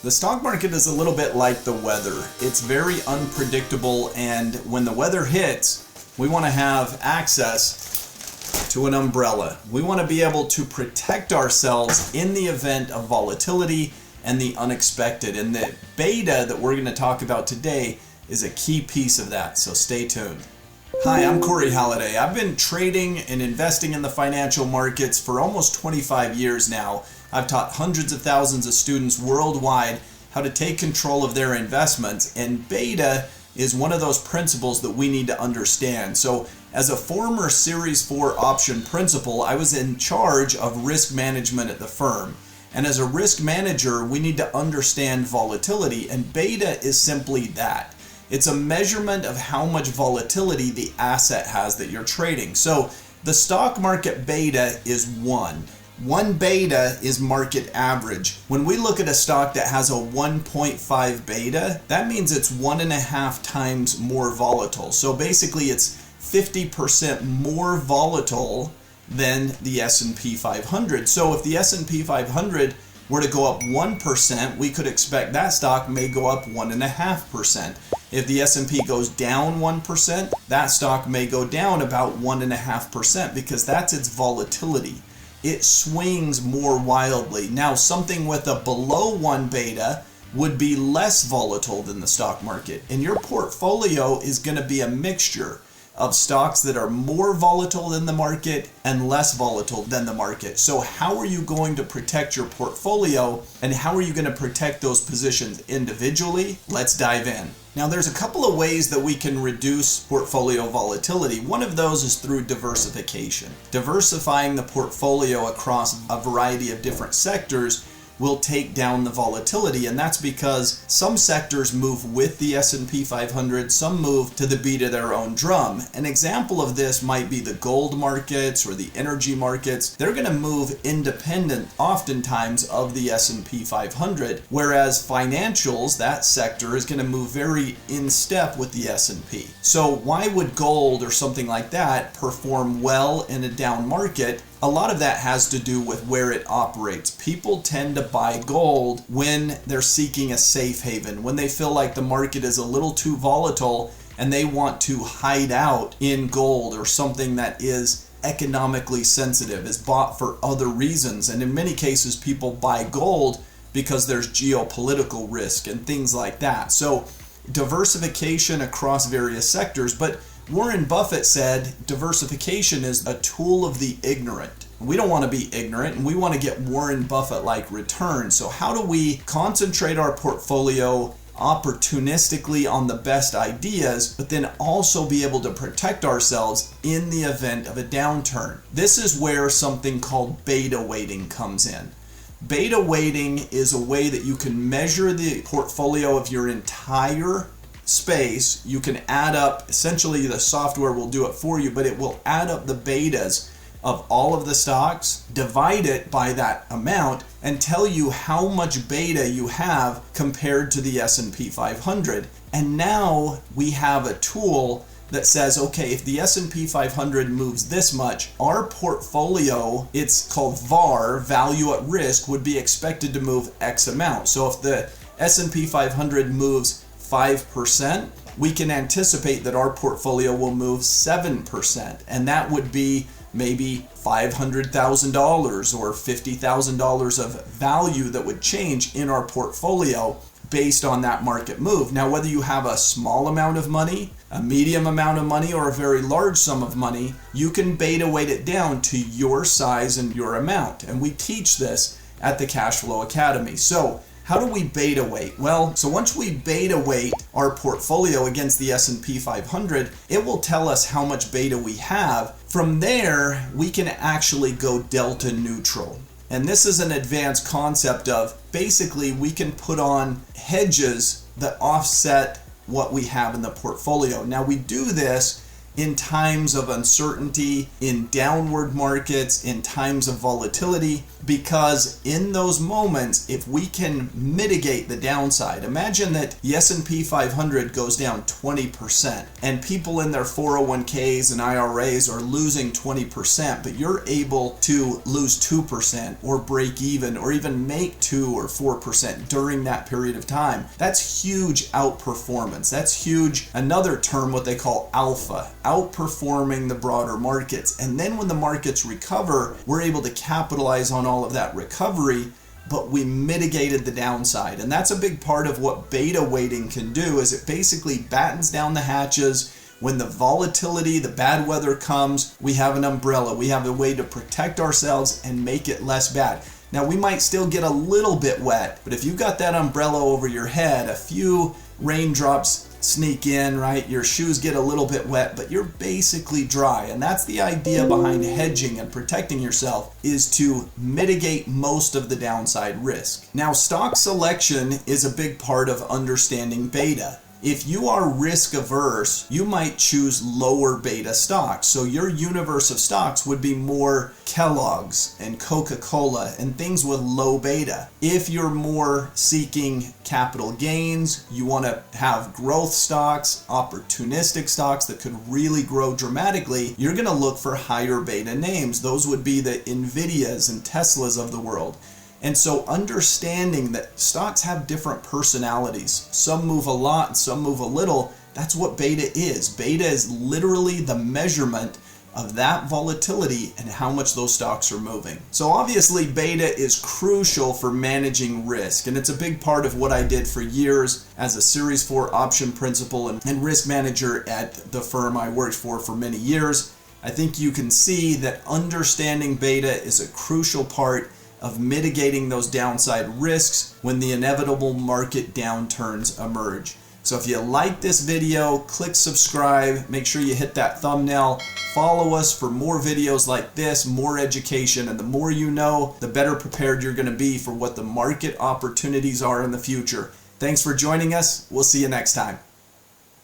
The stock market is a little bit like the weather. It's very unpredictable, and when the weather hits, we want to have access to an umbrella. We want to be able to protect ourselves in the event of volatility and the unexpected. And the beta that we're going to talk about today is a key piece of that, so stay tuned. Hi, I'm Halliday. I've been trading and investing in the financial markets for almost 25 years now. I've taught hundreds of thousands of students worldwide how to take control of their investments, and beta is one of those principles that we need to understand. So as a former Series 4 option principal, I was in charge of risk management at the firm. And as a risk manager, we need to understand volatility, and beta is simply that. It's a measurement of how much volatility the asset has that you're trading. So the stock market beta is 1. 1 beta is market average. When we look at a stock that has a 1.5 beta, that means it's 1.5 times more volatile. So basically it's 50% more volatile than the S&P 500. So if the S&P 500 were to go up 1%, we could expect that stock may go up 1.5%. If the S&P goes down 1%, that stock may go down about 1.5% because that's its volatility. It swings more wildly. Now, something with a below 1 beta would be less volatile than the stock market. And your portfolio is going to be a mixture of stocks that are more volatile than the market and less volatile than the market. So how are you going to protect your portfolio, and how are you going to protect those positions individually? Let's dive in. Now, there's a couple of ways that we can reduce portfolio volatility. One of those is through diversification. Diversifying the portfolio across a variety of different sectors will take down the volatility, and that's because some sectors move with the S&P 500, some move to the beat of their own drum. An example of this might be the gold markets or the energy markets. They're going to move independent oftentimes of the S&P 500, whereas financials, that sector, is going to move very in step with the S&P. So why would gold or something like that perform well in a down market? A lot of that has to do with where it operates. People tend to buy gold when they're seeking a safe haven, when they feel like the market is a little too volatile and they want to hide out in gold or something that is economically sensitive, is bought for other reasons. And in many cases, people buy gold because there's geopolitical risk and things like that. So diversification across various sectors, but Warren Buffett said diversification is a tool of the ignorant. We don't want to be ignorant, and we want to get Warren Buffett-like returns. So how do we concentrate our portfolio opportunistically on the best ideas, but then also be able to protect ourselves in the event of a downturn? This is where something called beta weighting comes in. Beta weighting is a way that you can measure the portfolio of your entire space. You can add up, essentially the software will do it for you, but it will add up the betas of all of the stocks, divide it by that amount, and tell you how much beta you have compared to the S&P 500. And now we have a tool that says, okay, if the S&P 500 moves this much, our portfolio, it's called VAR, value at risk, would be expected to move X amount. So if the S&P 500 moves 5%, we can anticipate that our portfolio will move 7%, and that would be maybe $500,000 or $50,000 of value that would change in our portfolio based on that market move. Now, whether you have a small amount of money, a medium amount of money, or a very large sum of money, you can beta weight it down to your size and your amount. And we teach this at the Cashflow Academy. So how do we beta weight? Well, so once we beta weight our portfolio against the S&P 500, it will tell us how much beta we have. From there, we can actually go delta neutral. And this is an advanced concept of basically we can put on hedges that offset what we have in the portfolio. Now we do this in times of uncertainty, in downward markets, in times of volatility, because in those moments, if we can mitigate the downside, imagine that the S&P 500 goes down 20% and people in their 401ks and IRAs are losing 20%, but you're able to lose 2% or break even or even make 2 or 4% during that period of time. That's huge outperformance. That's huge. Another term, what they call alpha, outperforming the broader markets. And then when the markets recover, we're able to capitalize on all of that recovery, but we mitigated the downside. And that's a big part of what beta weighting can do, is it basically battens down the hatches. When the volatility, the bad weather comes, we have an umbrella. We have a way to protect ourselves and make it less bad. Now, we might still get a little bit wet, but if you've got that umbrella over your head, a few raindrops sneak in, right? Your shoes get a little bit wet, but you're basically dry. And that's the idea behind hedging and protecting yourself, is to mitigate most of the downside risk. Now, stock selection is a big part of understanding beta. If you are risk averse, you might choose lower beta stocks. So your universe of stocks would be more Kellogg's and Coca-Cola and things with low beta. If you're more seeking capital gains, you want to have growth stocks, opportunistic stocks that could really grow dramatically, you're going to look for higher beta names. Those would be the Nvidias and Teslas of the world. And so understanding that stocks have different personalities, some move a lot and some move a little, that's what beta is. Beta is literally the measurement of that volatility and how much those stocks are moving. So obviously beta is crucial for managing risk, and it's a big part of what I did for years as a Series 4 option principal and risk manager at the firm I worked for many years. I think you can see that understanding beta is a crucial part of mitigating those downside risks when the inevitable market downturns emerge. So if you like this video, click subscribe, make sure you hit that thumbnail, follow us for more videos like this, more education, and the more you know, the better prepared you're going to be for what the market opportunities are in the future. Thanks for joining us. We'll see you next time.